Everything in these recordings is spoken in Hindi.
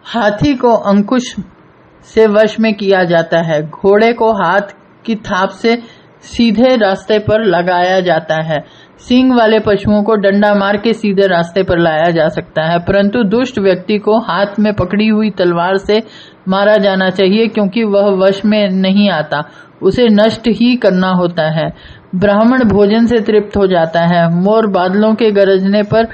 हाथी को अंकुश से वश में किया जाता है। घोड़े को हाथ की थाप से सीधे रास्ते पर लगाया जाता है। सींग वाले पशुओं को डंडा मार के सीधे रास्ते पर लाया जा सकता है, परंतु दुष्ट व्यक्ति को हाथ में पकड़ी हुई तलवार से मारा जाना चाहिए, क्योंकि वह वश में नहीं आता, उसे नष्ट ही करना होता है। ब्राह्मण भोजन से तृप्त हो जाता है। मोर बादलों के गरजने पर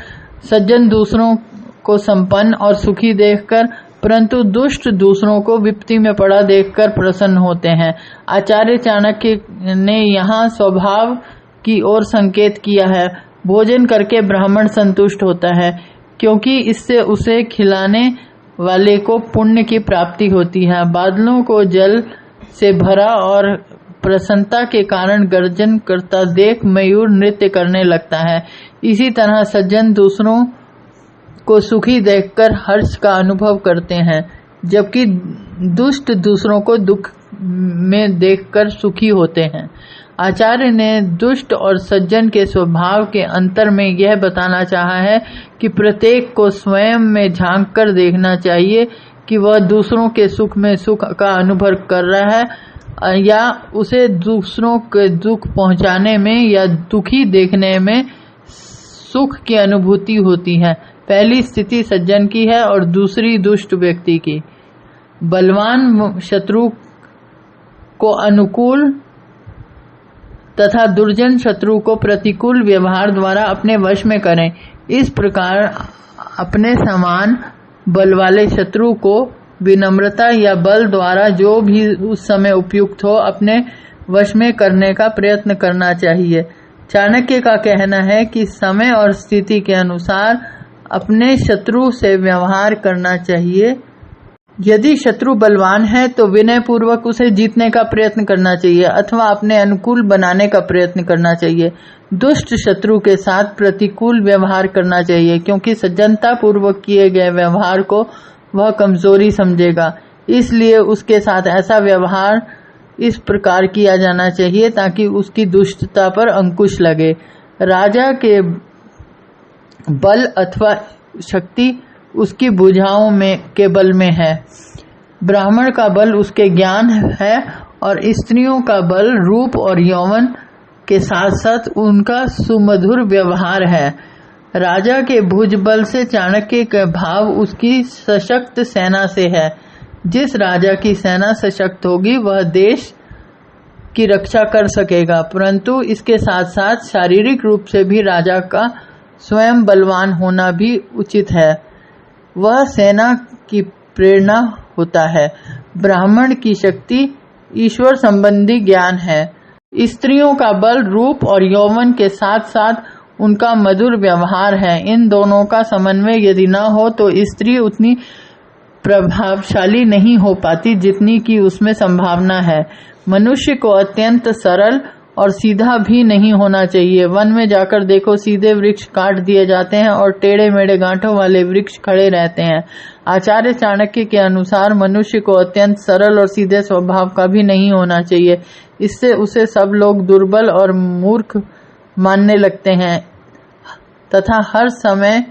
सज्जन दूसरों को संपन्न और सुखी देखकर, परंतु दुष्ट दूसरों को विपत्ति में पड़ा देखकर प्रसन्न होते हैं। आचार्य चाणक्य ने यहाँ स्वभाव की ओर संकेत किया है। भोजन करके ब्राह्मण संतुष्ट होता है, क्योंकि इससे उसे खिलाने वाले को पुण्य की प्राप्ति होती है। बादलों को जल से भरा और प्रसन्नता के कारण गर्जन करता देख मयूर नृत्य करने लगता है। इसी तरह सज्जन दूसरों को सुखी देखकर हर्ष का अनुभव करते हैं, जबकि दुष्ट दूसरों को दुख में देखकर सुखी होते हैं। आचार्य ने दुष्ट और सज्जन के स्वभाव के अंतर में यह बताना चाहा है कि प्रत्येक को स्वयं में झांक कर देखना चाहिए कि वह दूसरों के सुख में सुख का अनुभव कर रहा है या उसे दूसरों के दुख पहुंचाने में या दुखी देखने में सुख की अनुभूति होती है। पहली स्थिति सज्जन की है और दूसरी दुष्ट व्यक्ति की। बलवान शत्रु को अनुकूल तथा दुर्जन शत्रु को प्रतिकूल व्यवहार द्वारा अपने वश में करें। इस प्रकार अपने समान बल वाले शत्रु को विनम्रता या बल द्वारा जो भी उस समय उपयुक्त हो अपने वश में करने का प्रयत्न करना चाहिए। चाणक्य का कहना है कि समय और स्थिति के अनुसार अपने शत्रु से व्यवहार करना चाहिए। यदि शत्रु बलवान है तो विनय पूर्वक उसे जीतने का प्रयत्न करना चाहिए अथवा अपने अनुकूल बनाने का प्रयत्न करना चाहिए। दुष्ट शत्रु के साथ प्रतिकूल व्यवहार करना चाहिए, क्योंकि सज्जनता पूर्वक किए गए व्यवहार को वह कमजोरी समझेगा। इसलिए उसके साथ ऐसा व्यवहार इस प्रकार किया जाना चाहिए ताकि उसकी दुष्टता पर अंकुश लगे। राजा के बल अथवा शक्ति उसकी भुजाओं में के बल में है। ब्राह्मण का बल उसके ज्ञान है और स्त्रियों का बल रूप और यौवन के साथ साथ उनका सुमधुर व्यवहार है। राजा के भुज बल से चाणक्य का भाव उसकी सशक्त सेना से है। जिस राजा की सेना सशक्त होगी वह देश की रक्षा कर सकेगा, परंतु इसके साथ साथ शारीरिक रूप से भी राजा का स्वयं बलवान होना भी उचित है। वह सेना की प्रेरणा होता है। ब्राह्मण की शक्ति ईश्वर संबंधी ज्ञान है। स्त्रियों का बल रूप और यौवन के साथ साथ उनका मधुर व्यवहार है। इन दोनों का समन्वय यदि न हो तो स्त्री उतनी प्रभावशाली नहीं हो पाती जितनी की उसमें संभावना है। मनुष्य को अत्यंत सरल और सीधा भी नहीं होना चाहिए। वन में जाकर देखो, सीधे वृक्ष काट दिए जाते हैं और टेढ़े मेढ़े गांठों वाले वृक्ष खड़े रहते हैं। आचार्य चाणक्य के अनुसार मनुष्य को अत्यंत सरल और सीधे स्वभाव का भी नहीं होना चाहिए। इससे उसे सब लोग दुर्बल और मूर्ख मानने लगते हैं तथा हर समय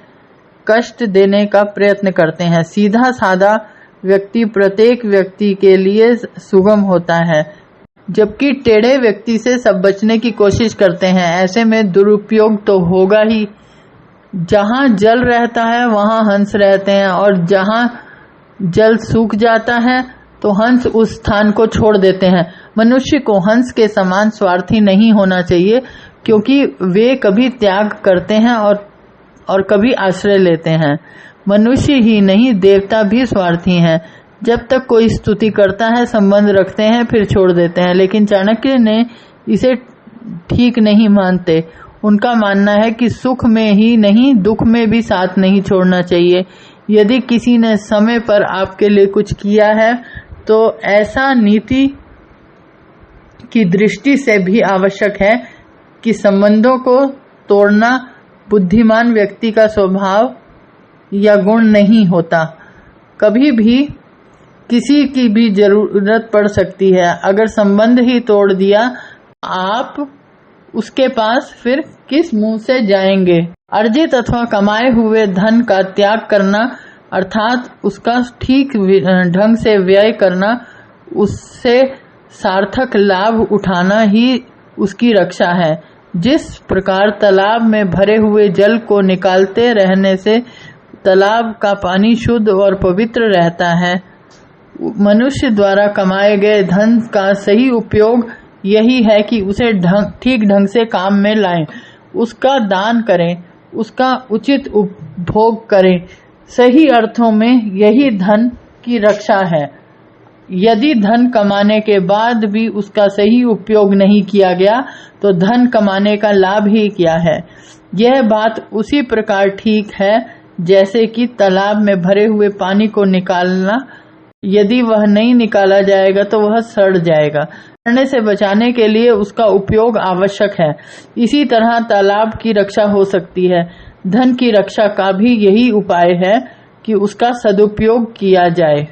कष्ट देने का प्रयत्न करते हैं। सीधा साधा व्यक्ति प्रत्येक व्यक्ति के लिए सुगम होता है, जबकि टेढ़े व्यक्ति से सब बचने की कोशिश करते हैं। ऐसे में दुरुपयोग तो होगा ही। जहाँ जल रहता है वहाँ हंस रहते हैं, और जहाँ जल सूख जाता है तो हंस उस स्थान को छोड़ देते हैं। मनुष्य को हंस के समान स्वार्थी नहीं होना चाहिए, क्योंकि वे कभी त्याग करते हैं और कभी आश्रय लेते हैं। मनुष्य ही नहीं, देवता भी स्वार्थी हैं। जब तक कोई स्तुति करता है, संबंध रखते हैं, फिर छोड़ देते हैं। लेकिन चाणक्य ने इसे ठीक नहीं मानते। उनका मानना है कि सुख में ही नहीं, दुख में भी साथ नहीं छोड़ना चाहिए। यदि किसी ने समय पर आपके लिए कुछ किया है तो ऐसा नीति की दृष्टि से भी आवश्यक है कि संबंधों को तोड़ना बुद्धिमान व्यक्ति का स्वभाव या गुण नहीं होता। कभी भी किसी की भी जरूरत पड़ सकती है। अगर संबंध ही तोड़ दिया, आप उसके पास फिर किस मुंह से जाएंगे। अर्जित अथवा कमाए हुए धन का त्याग करना अर्थात उसका ठीक ढंग से व्यय करना, उससे सार्थक लाभ उठाना ही उसकी रक्षा है। जिस प्रकार तालाब में भरे हुए जल को निकालते रहने से तालाब का पानी शुद्ध और पवित्र रहता है, मनुष्य द्वारा कमाए गए धन का सही उपयोग यही है कि उसे ठीक ढंग से काम में लाएं, उसका दान करें, उसका उचित उपभोग करें। सही अर्थों में यही धन की रक्षा है। यदि धन कमाने के बाद भी उसका सही उपयोग नहीं किया गया तो धन कमाने का लाभ ही क्या है। यह बात उसी प्रकार ठीक है जैसे कि तालाब में भरे हुए पानी को निकालना, यदि वह नहीं निकाला जाएगा तो वह सड़ जाएगा। सड़ने से बचाने के लिए उसका उपयोग आवश्यक है। इसी तरह तालाब की रक्षा हो सकती है। धन की रक्षा का भी यही उपाय है कि उसका सदुपयोग किया जाए।